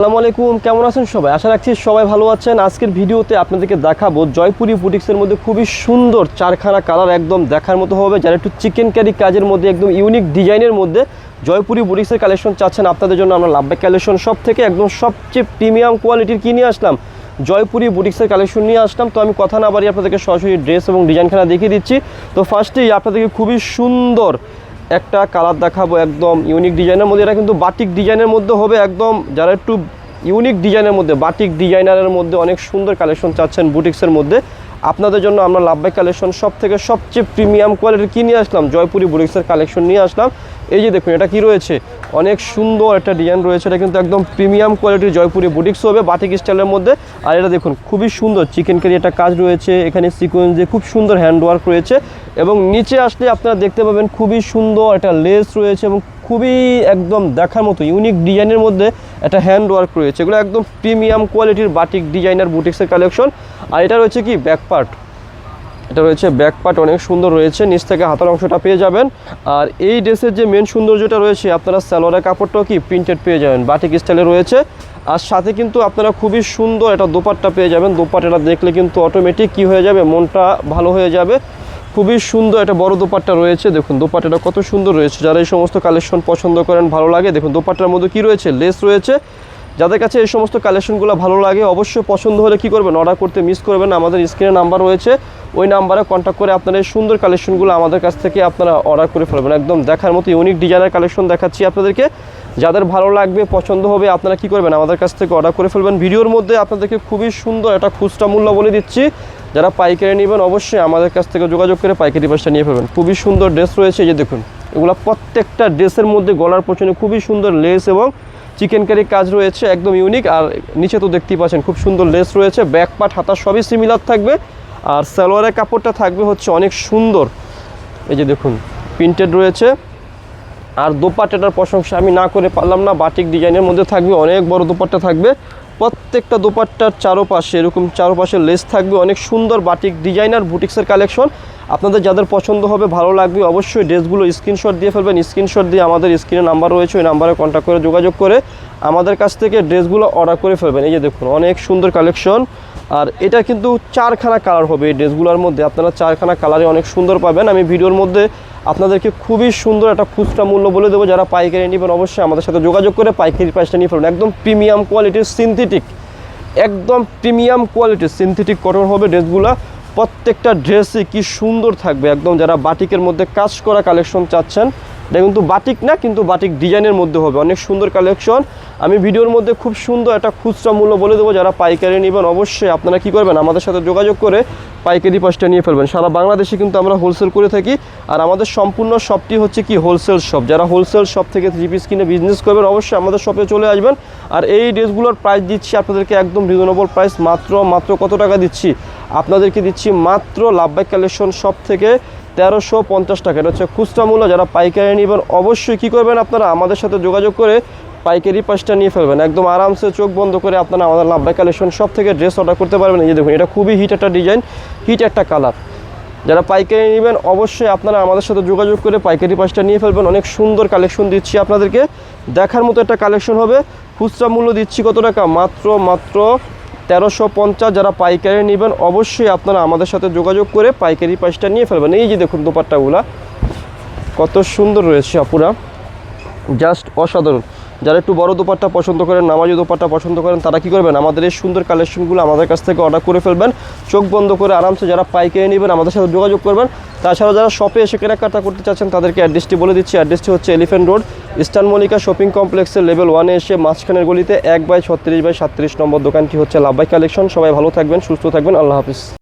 আসসালামু আলাইকুম, কেমন আছেন সবাই? আশা রাখছি সবাই ভালো আছেন। আজকের ভিডিওতে আপনাদেরকে দেখাবো জয়পুরি বুটিক্সের মধ্যে খুবই সুন্দর চারখানা কালার একদম দেখার মতো হবে। যারা একটু চিকেন কারি কাজের মধ্যে একদম ইউনিক ডিজাইনের মধ্যে জয়পুরি বুটিক্সের কালেকশন চাচ্ছেন, আপনাদের জন্য আমরা লাভবাই কালেকশন সব থেকে একদম সবচেয়ে প্রিমিয়াম কোয়ালিটির কিনে আসলাম, জয়পুরি বুটিক্সের কালেকশন নিয়ে আসলাম। তো আমি কথা না বাড়িয়ে আপনাদেরকে সরাসরি ড্রেস এবং ডিজাইনখানা দেখিয়ে দিচ্ছি। তো ফার্স্টেই আপনাদেরকে খুবই সুন্দর একটা কালার দেখাবো একদম ইউনিক ডিজাইনের মধ্যে। এটা কিন্তু বাটিক ডিজাইনের মধ্যে হবে একদম। যারা একটু ইউনিক ডিজাইনের মধ্যে বাটিক ডিজাইনারের মধ্যে অনেক সুন্দর কালেকশন চাচ্ছেন বুটিক্সের মধ্যে, আপনাদের জন্য আমরা লাভবাই কালেকশন সব থেকে সবচেয়ে প্রিমিয়াম কোয়ালিটির কিনে আসলাম, জয়পুরি বুটিক্সের কালেকশন নিয়ে আসলাম। এই যে দেখুন এটা কি রয়েছে, অনেক সুন্দর একটা ডিজাইন রয়েছে। এটা কিন্তু একদম প্রিমিয়াম কোয়ালিটির জয়পুরি বুটিক্স হবে বাটিক স্টাইলের মধ্যে। আর এটা দেখুন খুবই সুন্দর চিকেন কারি একটা কাজ রয়েছে, এখানে সিকোয়েন্স দিয়ে খুব সুন্দর হ্যান্ডওয়ার্ক রয়েছে এবং নিচে আসলে আপনারা দেখতে পাবেন খুবই সুন্দর একটা লেস রয়েছে এবং খুবই একদম দেখার মতো ইউনিক ডিজাইনের মধ্যে একটা হ্যান্ডওয়ার্ক রয়েছে। এগুলো একদম প্রিমিয়াম কোয়ালিটির বাটিক ডিজাইনার বুটিক্সের কালেকশন। আর এটা রয়েছে কি ব্যাক পার্ট, এটা রয়েছে ব্যাক পার্ট অনেক সুন্দর রয়েছে, নিচ থেকে হাতার অংশটা পেয়ে যাবেন। আর এই ড্রেসের যে মেন সৌন্দর্যটা রয়েছে, আপনারা সালোয়ারের কাপড়টাও কি প্রিন্টেড পেয়ে যাবেন, বাটিক স্টাইলে রয়েছে। আর সাথে কিন্তু আপনারা খুবই সুন্দর একটা দোপাট্টা পেয়ে যাবেন। দোপাট্টাটা দেখলে কিন্তু অটোমেটিক কি হয়ে যাবে, মনটা ভালো হয়ে যাবে। খুবই সুন্দর একটা বড় দোপাট্টা রয়েছে, দেখুন দোপাট্টাটা কত সুন্দর রয়েছে। যারা এই সমস্ত কালেকশন পছন্দ করেন, ভালো লাগে, দেখুন দোপাট্টার মধ্যে কি রয়েছে, লেস রয়েছে। যাদের কাছে এই সমস্ত কালেকশনগুলো ভালো লাগে অবশ্যই পছন্দ হলে কি করবেন, অর্ডার করতে মিস করবেন না। আমাদের স্ক্রিনে নাম্বার রয়েছে, ওই নাম্বারে কন্ট্যাক্ট করে আপনারা এই সুন্দর কালেকশনগুলো আমাদের কাছ থেকে আপনারা অর্ডার করে ফেলবেন। একদম দেখার মতো ইউনিক ডিজাইনের কালেকশন দেখাচ্ছি আপনাদেরকে। যাদের ভালো লাগবে পছন্দ হবে আপনারা কি করবেন, আমাদের কাছ থেকে অর্ডার করে ফেলবেন। ভিডিওর মধ্যে আপনাদেরকে খুবই সুন্দর একটা খুচরা মূল্য বলে দিচ্ছি, যারা পাইকারি নেবেন অবশ্যই আমাদের কাছ থেকে যোগাযোগ করে পাইকারি প্রাইসটা নিয়ে ফেলবেন। খুবই সুন্দর ড্রেস রয়েছে, এই যে দেখুন এগুলো প্রত্যেকটা ড্রেসের মধ্যে গলার পেছনে খুবই সুন্দর লেস এবং চিকেন কারি কাজ রয়েছে একদম ইউনিক। আর নিচে তো দেখতেই পাচ্ছেন খুব সুন্দর লেস রয়েছে, ব্যাক পার্ট হাতা সবই সিমিলার থাকবে। আর সালোয়ারের কাপড়টা থাকবে হচ্ছে অনেক সুন্দর, এই যে দেখুন প্রিন্টেড রয়েছে। আর দোপাট্টাটার প্রশংসা আমি না করে পারলাম না, বাটিক ডিজাইনের মধ্যে থাকবে, অনেক বড় দোপাট্টা থাকবে। প্রত্যেকটা দোপাট্টার চারোপাশে এরকম চারোপাশে লেস থাকবে, অনেক সুন্দর বাটিক ডিজাইনার বুটিক্সের কালেকশন। আপনাদের যাদের পছন্দ হবে ভালো লাগবে অবশ্যই ড্রেসগুলো স্ক্রিনশট দিয়ে ফেলবেন। স্ক্রিনশট দিয়ে আমাদের স্ক্রিনে নাম্বার রয়েছে, ওই নাম্বারে কন্ট্যাক্ট করে যোগাযোগ করে আমাদের কাছ থেকে ড্রেসগুলো অর্ডার করে ফেলবেন। এই যে দেখুন অনেক সুন্দর কালেকশন। আর এটা কিন্তু চারখানা কালার হবে এই ড্রেসগুলোর মধ্যে, আপনারা চারখানা কালারে অনেক সুন্দর পাবেন। আমি ভিডিওর মধ্যে আপনাদেরকে খুবই সুন্দর একটা খুচরা মূল্য বলে দেবো, যারা পাইকারি নেবেন অবশ্যই আমাদের সাথে যোগাযোগ করে পাইকারি প্রাইসটা নিয়ে ফেলবেন। একদম প্রিমিয়াম কোয়ালিটির সিনথেটিক, একদম প্রিমিয়াম কোয়ালিটির সিনথেটিক কটন হবে ড্রেসগুলো। প্রত্যেকটা ড্রেসই কি সুন্দর থাকবে একদম। যারা বাটিকের মধ্যে কাজ করা কালেকশন চাচ্ছেন, এটা কিন্তু বাটিক না কিন্তু বাটিক ডিজাইনের মধ্যে হবে, অনেক সুন্দর কালেকশন। আমি ভিডিওর মধ্যে খুব সুন্দর একটা খুচরা মূল্য বলে দেবো, যারা পাইকারি নেবেন অবশ্যই আপনারা কি করবেন, আমাদের সাথে যোগাযোগ করে পাইকারি প্রাইসটা নিয়ে ফেলবেন। সারা বাংলাদেশে কিন্তু আমরা হোলসেল করে থাকি, আর আমাদের সম্পূর্ণ শপটি হচ্ছে কি হোলসেল শপ। যারা হোলসেল শপ থেকে থ্রি পিস কিনে বিজনেস করবেন অবশ্যই আমাদের শপে চলে আসবেন। আর এই ড্রেসগুলোর প্রাইস দিচ্ছি আপনাদেরকে একদম রিজনেবল প্রাইস, মাত্র কত টাকা দিচ্ছি আপনাদেরকে, দিচ্ছি মাত্র লাভবাই কালেকশন শপ থেকে 1350 টাকা। এটা হচ্ছে খুচরা মূল্য। যারা পাইকারি নেবেন অবশ্যই কী করবেন, আপনারা আমাদের সাথে যোগাযোগ করে পাইকারি প্রাইসটা নিয়ে ফেলবেন। একদম আরামসে চোখ বন্ধ করে আপনারা আমাদের লাভবাই কালেকশন সব থেকে ড্রেস অর্ডার করতে পারবেন। এই যে দেখুন এটা খুবই হিট একটা ডিজাইন, হিট একটা কালার। যারা পাইকারি নেবেন অবশ্যই আপনারা আমাদের সাথে যোগাযোগ করে পাইকারি প্রাইসটা নিয়ে ফেলবেন। অনেক সুন্দর কালেকশন দিচ্ছি আপনাদেরকে, দেখার মতো একটা কালেকশন হবে। খুচরা মূল্য দিচ্ছি কত টাকা, মাত্র 1350। যারা পাইকারি নেবেন অবশ্যই আপনারা আমাদের সাথে যোগাযোগ করে পাইকারি প্রাইসটা নিয়ে ফেলবেন। এই যে দেখুন দোপাট্টাগুলা কত সুন্দর রয়েছে আপুরা, জাস্ট অসাধারণ। যারা একটু বড় দোপাট্টা পছন্দ করেন, নামাজি দোপাট্টা পছন্দ করেন, তারা কী করবেন, আমাদের এই সুন্দর কালেকশনগুলো আমাদের কাছ থেকে অর্ডার করে ফেলবেন চোখ বন্ধ করে আরামসে। যারা পাইকারি নেবেন আমাদের সাথে যোগাযোগ করবেন। তাছাড়া যারা শপে এসে কেনাকাটা করতে চাচ্ছেন তাদেরকে অ্যাড্রেসটি বলে দিচ্ছি। অ্যাড্রেসটি হচ্ছে elephant road, eastern Mallika shopping কমপ্লেক্সের লেভেল 1-এ এসে মাঝখানের গলিতে 1/36/37 নম্বর দোকানটি হচ্ছে লাভবাই কালেকশন। সবাই ভালো থাকবেন, সুস্থ থাকবেন, আল্লাহ হাফিজ।